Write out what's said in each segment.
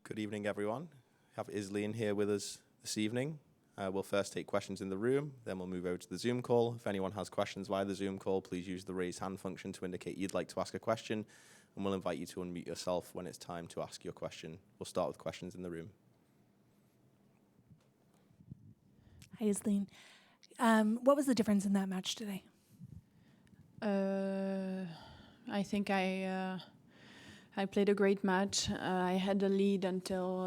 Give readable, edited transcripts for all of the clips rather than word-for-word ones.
Good evening, everyone. We have Isleen here with us this evening. We'll first take questions in the room, then we'll move over to the Zoom call. If anyone has questions via the Zoom call, please use the raise hand function to indicate you'd like to ask a question, and we'll invite you to unmute yourself when it's time to ask your question. We'll start with questions in the room. Hi, Isleen. What was the difference in that match today? I think I played a great match. I had the lead until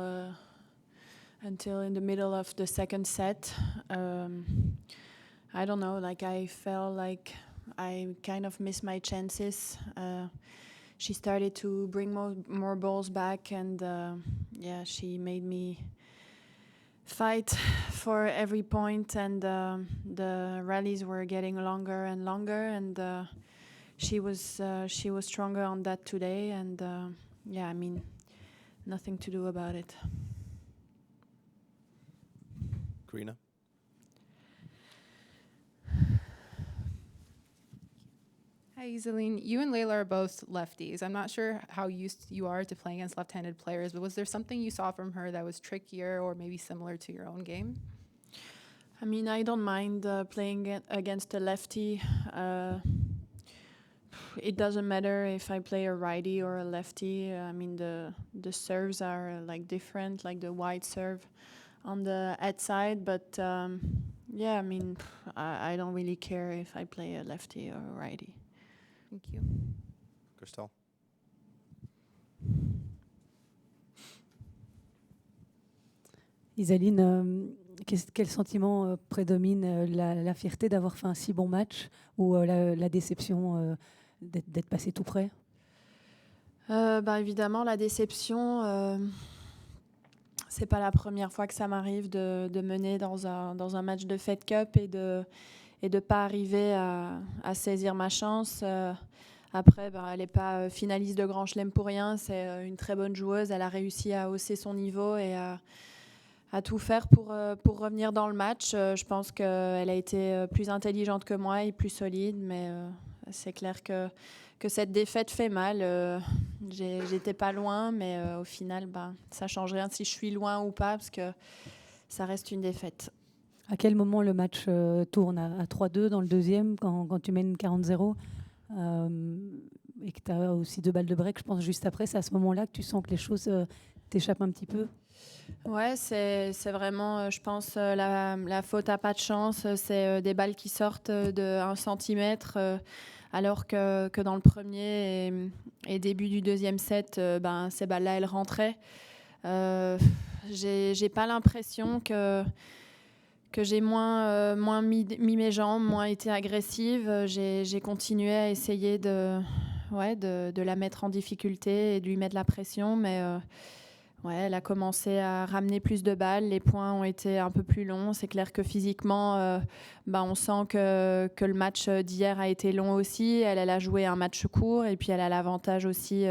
in the middle of the second set. I don't know, like I felt like I kind of missed my chances. She started to bring more balls back, and she made me fight for every point, and the rallies were getting longer and longer, and she was stronger on that today, and I mean, nothing to do about it. Karina? Hi, Isleen. You and Layla are both lefties. I'm not sure how used you are to playing against left-handed players, but was there something you saw from her that was trickier or maybe similar to your own game? I mean, I don't mind playing against a lefty. It doesn't matter if I play a righty or a lefty. I mean, the serves are like different, like the wide serve on the head side. But I mean, I don't really care if I play a lefty or a righty. Thank you. Christelle? Isaline, quel sentiment prédomine, la fierté d'avoir fait un si bon match ou la déception d'être passé tout près? Évidemment, la déception, c'est pas la première fois que ça m'arrive de mener dans un match de Fed Cup et de pas arriver à saisir ma chance. Après, elle n'est pas finaliste de Grand Chelem pour rien. C'est une très bonne joueuse. Elle a réussi à hausser son niveau et à tout faire pour revenir dans le match. Je pense qu'elle a été plus intelligente que moi et plus solide, mais c'est clair que cette défaite fait mal. J'étais pas loin, mais au final, ça change rien si je suis loin ou pas, parce que ça reste une défaite. À quel moment le match tourne à 3-2 dans le deuxième, quand tu mènes 40-0 et que tu as aussi 2 balles de break, je pense, juste après? C'est à ce moment-là que tu sens que les choses t'échappent un petit peu? Ouais, c'est vraiment, je pense, la faute à pas de chance. C'est des balles qui sortent de 1 centimètre, alors que dans le premier et début du deuxième set, ces balles-là, elles rentraient. J'ai pas l'impression que j'ai moins mis mes jambes, moins été agressive. J'ai continué à essayer de la mettre en difficulté et de lui mettre la pression, mais elle a commencé à ramener plus de balles. Les points ont été un peu plus longs. C'est clair que physiquement, on sent que le match d'hier a été long aussi. Elle a joué un match court et puis elle a l'avantage aussi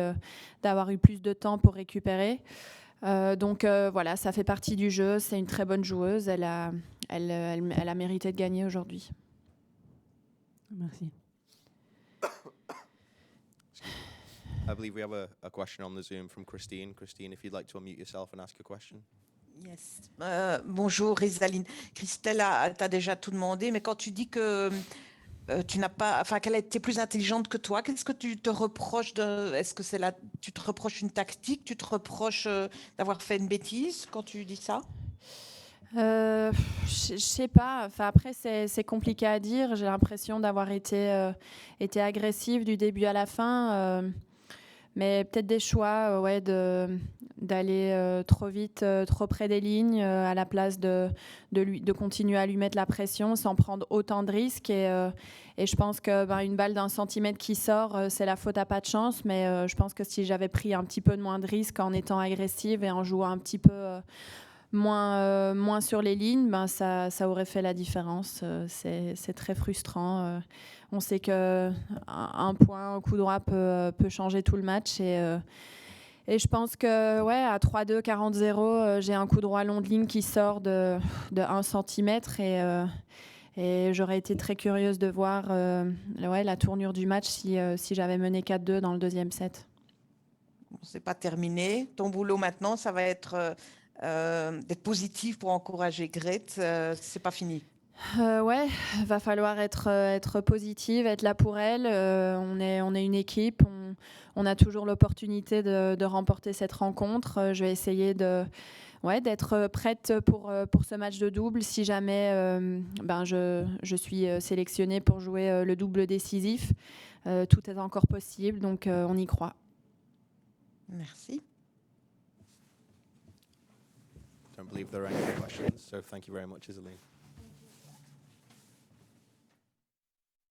d'avoir eu plus de temps pour récupérer. Donc ça fait partie du jeu. C'est une très bonne joueuse. Elle a mérité de gagner aujourd'hui. Merci. I believe we have a question on the Zoom from Christine. Christine, if you'd like to unmute yourself and ask a question. Yes. Bonjour Isaline. Christelle t'a déjà tout demandé, mais quand tu dis que tu n'as pas, qu'elle a été plus intelligente que toi, qu'est-ce que tu te reproches est-ce que tu te reproches une tactique, tu te reproches d'avoir fait une bêtise quand tu dis ça? Je sais pas. Après, c'est compliqué à dire. J'ai l'impression d'avoir été agressive du début à la fin. Mais peut-être des choix d'aller trop vite, trop près des lignes, à la place de continuer à lui mettre la pression sans prendre autant de risques. Et je pense qu'une balle d'1 centimètre qui sort, c'est la faute à pas de chance. Mais je pense que si j'avais pris un petit peu de moins de risques en étant agressive et en jouant un petit peu moins sur les lignes, ça aurait fait la différence. C'est très frustrant. On sait qu'un point, un coup droit peut changer tout le match. Et je pense que à 3-2, 40-0, j'ai un coup droit long de ligne qui sort de 1 centimètre. Et j'aurais été très curieuse de voir la tournure du match si j'avais mené 4-2 dans le deuxième set. c'est pas terminé. Ton boulot maintenant, ça va être d'être positif pour encourager Grete. C'est pas fini. Ouais, va falloir être positive, être là pour elle. On est une équipe, on a toujours l'opportunité de remporter cette rencontre. Je vais essayer d'être prête pour ce match de double si jamais je suis sélectionnée pour jouer le double décisif. Tout est encore possible, donc on y croit. Merci. Don't believe there are any questions, so thank you very much, Iselin.